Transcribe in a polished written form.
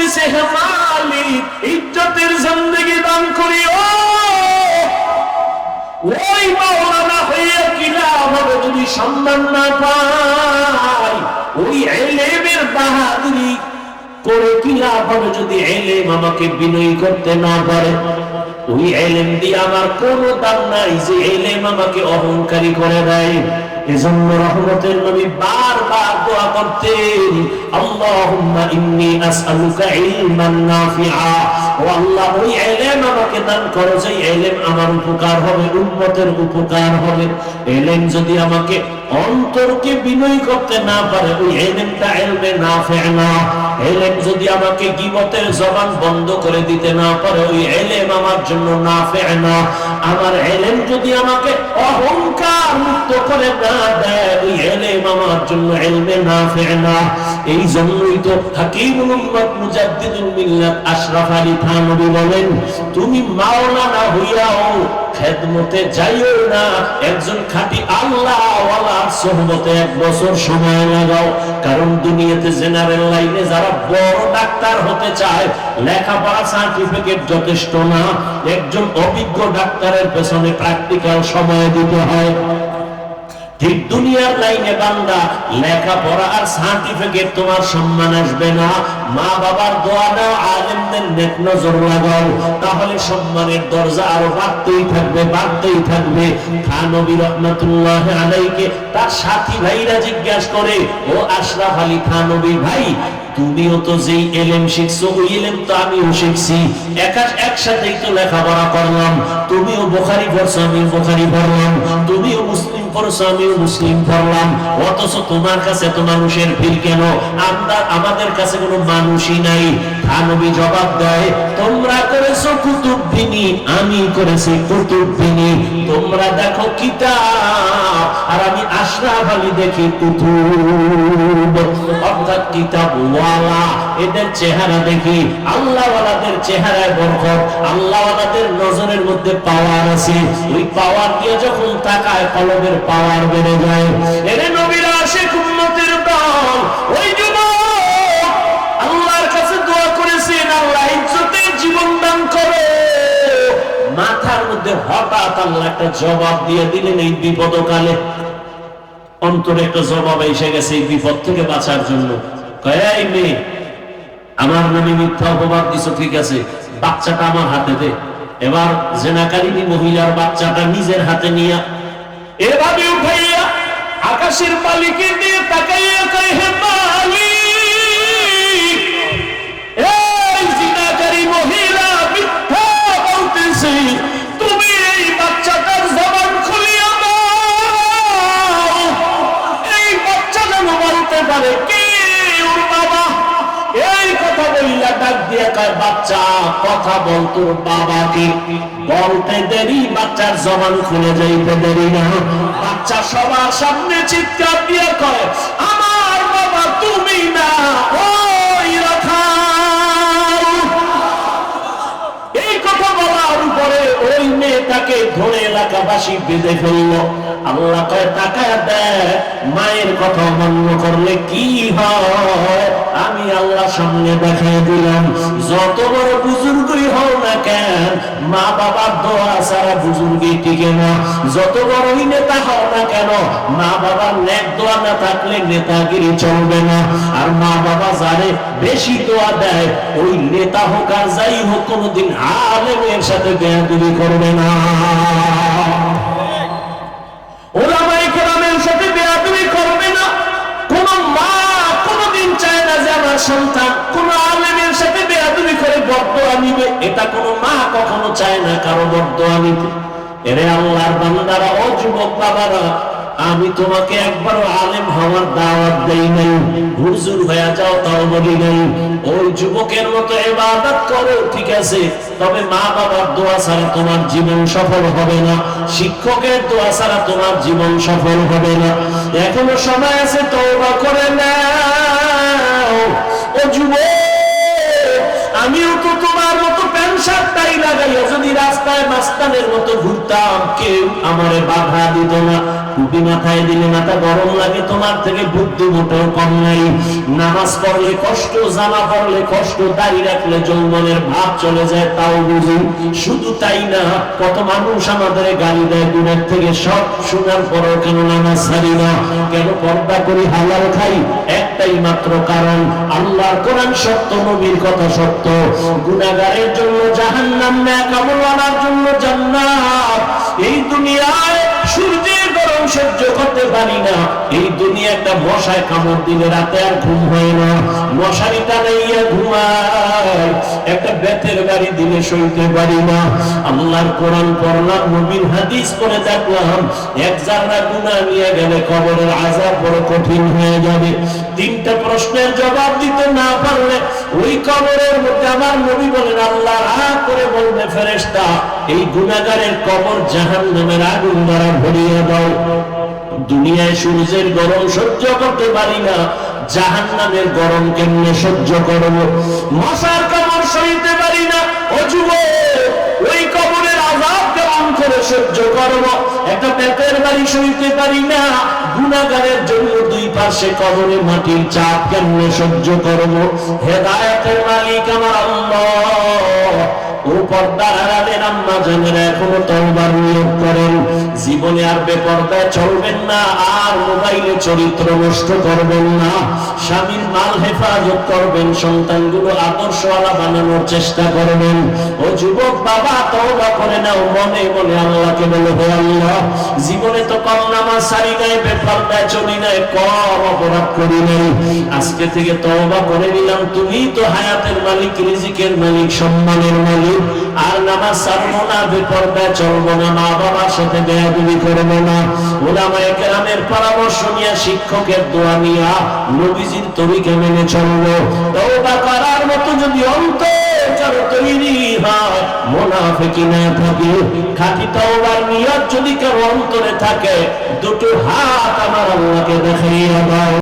দিছে, হে মালিক ইজ্জতের জিন্দেগি দান করিও। ওই মাওলানা হইয়া কি লাভ হবে যদি সম্মান না পাই? ওই ইলমের বাহাদুরি করে কি লাভ হবে যদি ইলম আমাকে বিনয়ী করতে না পারে? ওই ইলম দিয়ে আমার কোনো দাম নাই যে ইলম আমাকে অহংকারী করে দেয়। এজন্য রহমতের নবী বারবার দোয়া করতেন, আল্লাহুম্মা ইন্নী আসআলুকা ইলমান নাফিআ। ও আল্লাহ, ওই ইলম আমাকে দান করো যে ইলম আমার উপকার হবে, উম্মতের উপকার হবে। ইলম যদি আমাকে অন্তরকে বিনয়ী করতে না পারে, ওই ইলমটা ইলমে নাফিআ না। ইলম যদি আমাকে গীবতের জবান বন্ধ করে দিতে না পারে, ওই ইলম আমার জন্য নাফিআ না। আমার ইলম যদি আমাকে অহংকার মুক্ত করে না দেয়, ওই ইলম আমার জন্য ইলমে নাফিআ না। এই জন্যই তো হাকিমুল উম্মাত মুজাদ্দিদুল মিল্লাত আশরাফ আলী থানভী বলেন, তুমি মাওলানা হইয়াও খেদমতে যাইও না, একজন খাঁটি আল্লাহ ওয়ালার সুহবতে 1 বছর সময় লাগাও। কারণ দুনিয়াতে জেনারেল লাইনে যারা বড় ডাক্তার হতে চায়, লেখাপড়া সার্টিফিকেট যথেষ্ট না, একজন অভিজ্ঞ ডাক্তারের পেছনে প্র্যাকটিক্যাল সময় দিতে হয়। ঠিক দুনিয়ার লাইনে বান্দা লেখাপড়া আর সার্টিফিকেট তোমার সম্মান আসবে না। মা বাবার দোয়া নাও, আলেমদের নেক নজর লাগাও, তাহলে সম্মানের দরজা আরো বাড়তেই থাকবে, বাড়তেই থাকবে। থানভী রাহমাতুল্লাহ আলাইহিকে তার সাথী ভাইরা জিজ্ঞাসা করে, ও আশরাফ আলী থানভী ভাই, তুমিও তো যেই ইলম শিখছো ওই ইলম তো আমিও শিখছি, একসাথেই তো লেখাপড়া করলাম। তুমিও বুখারী পড়ছো, আমিও বুখারী পড়লাম। তুমিও মুসলিম পড়ছো, আমিও মুসলিম পড়লাম। অথচ তোমার কাছে তো মানুষের ভিড় কেন? আমাদের কাছে কোনো মানুষই নাই। থানভী জবাব দেয়, তোমরা করেছো কুতুববিনী, আমি করেছি কুতুববিনী। তোমরা দেখো কিতাব আর আমি আশরাফ আলী দেখি কুতুব, অর্থাৎ কিতাব ওয়ালা। এদের চেহারা দেখি, আল্লাহ ওয়ালাদের চেহারায় বরকত, আল্লাহ ওয়ালাদের নজরের মধ্যে পাওয়ার আছে। ওই পাওয়ার দিয়ে যখন তাকায় কলবের পাওয়ার বেড়ে যায়। এরে নবীর আশিক উম্মতের দল, ওই যুবক আল্লাহর কাছে দোয়া করেছেন, আল্লাহ ইজ্জতের জীবন দান করো। মাথার মধ্যে হঠাৎ আল্লাহ একটা জবাব দিয়ে দিলেন এই বিপদকালে। অন্তরে একটা জবাব এসে গেছে এই বিপদ থেকে বাঁচার জন্য। কয় মেয়ে, আমার নামে মিথ্যা অপবাদ দিছ, ঠিক আছে, বাচ্চাটা আমার হাতে দে। এবার জেনাকারিনী মহিলার বাচ্চাটা নিজের হাতে নিয়ে এভাবে উঠাইয়া আকাশের মালিকে দিয়ে তাকাইয়া কয়, হে মালিক, এই জিনাকারী মহিলা মিথ্যা বলতেছে, তুমি এই বাচ্চাটার জবান খুলিয়া দাও। এই বাচ্চা যেন বলতে পারে কে ওর বাবা। এই কথা বলিয়া ডাক দিয়া কয়, বাচ্চা কথা বল, তোর বাবাকে। বলতে দেরি, বাচ্চার জবান খুলে যাইতে দেরি না। বাচ্চা সবার সামনে চিৎকার দিয়া কয়, আমার বাবা তুমি না, ওই রাখাল। এই কথা বলার উপরে ওই মেয়েটাকে ধরে এলাকাবাসী বেঁধে ফেলল। আল্লাহ কয়, তাকায় দেখ, মায়ের কথা অমান্য করলে কি হয়। আমি আল্লাহ সামনে দেখায় দিলাম, যত বড় বুজুর্গই হও না কেন, মা বাবার দোয়া ছাড়া বুজুর্গই টিকে না। যত বড়ই নেতা হও না কেন, মা বাবার নেক দোয়া না থাকলে নেতাগিরি চলবে না। আর মা বাবা যারে বেশি দোয়া দেয়, ওই নেতা হোক আর যাই হোক, কোনোদিন আলেমের সাথে বেয়াদবি করবে না। ওলামায়ে কেরামের সাথে বেয়াদবি করবে না। কোন মা কোনদিন চায় না যে আমার সন্তান কোন আলেমের সাথে বেয়াদবি করে বদদোয়া নিবে। এটা কোন মা কখনো চায় না কারো বদদোয়া নিতে। এরে আল্লাহর বান্দারা, ও যুবক বাবারা, আমি তোমাকে একবারও আলেম হওয়ার দাওয়াত দেই নাই, হুজুর হয়ে যাও তাও বলি নাই। ওই যুবকের মতো ইবাদত করো, ঠিক আছে, তবে মা বাবার দোয়া ছাড়া তোমার জীবন সফল হবে না, শিক্ষকের দোয়া ছাড়া তোমার জীবন সফল হবে না। এখনো সময় আছে, তওবা করে নাও। ও যুবক, আমিও তো তোমার মতো প্যান্ট শার্ট টাই লাগাইয়া যদি রাস্তায় মাস্তানের মতো ঘুরতাম, কেউ আমারে বাধা দিত না। টুপি মাথায় দিলে মাথা গরম লাগে, তোমার থেকে বুদ্ধি মোটেও কম নাই। নামাজ পড়লে কষ্ট, জামা পড়লে কষ্ট, দাড়ি রাখলে যৌবনের ভাব চলে যায়, তাও বুঝি। শুধু তাই না, কত মানুষ আমাদের গালি দেয় দূরের থেকে, সব শোনার পরও কেন নামাজ ছাড়ি না, কেন পর্দা করি, হালাল খাই? একটাই মাত্র কারণ, আল্লাহর কোরআন সত্য, নবীর কথা সত্য। গুনাহগারের জন্য জাহান্নাম, নেক আমলওয়ালার জন্য জান্নাত। এই দুনিয়ায় সূর্যের গরম সহ্য করতে পারি না, এই দুনিয়া একটা মশায় কামড় দিলে রাতে আর ঘুম হয় না, মশারি টানাইয়া ঘুমায়, একটা বেতের বাড়ি দিলে সইতে পারি না। আল্লাহর কোরআন পড়লাম, নবীর হাদিস পড়ে দেখলাম, এক জাররা গুনাহ নিয়ে গেলে কবরের আযাব বড় কঠিন হয়ে যাবে। তিনটা প্রশ্নের জবাব দিতে না পারলে ওই কবরের মধ্যে আমার নবী বলেন, আল্লাহ রাগ করে বলবে, ফেরেশতা এই গুনাহগারের কবর জাহান্নামের আগুন দ্বারা ভরিয়ে দাও। দুনিয়ায় সূর্যের গরম সহ্য করতে পারি না, জাহান্নামের গরম কেমনে সহ্য করব? মশার কামড় সইতে পারি না, ও যুবক ওই কবরের আযাব কেমন করে সহ্য করব? একটা বেতের বাড়ি সইতে পারি না, গুনাহগারের জন্য দুই পাশে কবরে মাটির চাপ কেমনে সহ্য করব? হেদায়েতের মালিক আমার আল্লাহ। ও পর্দার আড়ালের আম্মা জানেরা এখনো তওবার নিয়ত করেন, জীবনে আর বেপরদায় চলবেন না, আর মোবাইলে চরিত্র নষ্ট করবেন না, স্বামীর মাল হেফাজত করবেন, সন্তানগুলো আদর্শওয়ালা বানানোর চেষ্টা করবেন। ও যুবক বাবা, তওবা করে নাও, মনে মনে আল্লাহকে বলো, হে আল্লাহ, জীবনে তো কম নামাজ ছাড়ি নাই, বেপরদায় চলি নাই, কম অপরাধ করি নাই, আজকে থেকে তওবা করে নিলাম, তুমি তো হায়াতের মালিক, রিজিকের মালিক, সম্মানের মালিক, আর নামাজ ছাড়বো না, বেপরদায় চলবো না, মা বাবার সাথে বেয়াদবি করবো না, উলামায়ে কেরামের পরামর্শ নিয়ে, শিক্ষকের দোয়া নিয়ে নবীজির তরিকা মেনে চলবো। তওবা করার মতো যদি অন্তর তৈরি হয়, মুনাফিকি না থাকে, খাঁটি তওবার নিয়ত যদি কারো অন্তরে থাকে, দুটো হাত আমার আল্লাহকে দেখাইয়া দাও।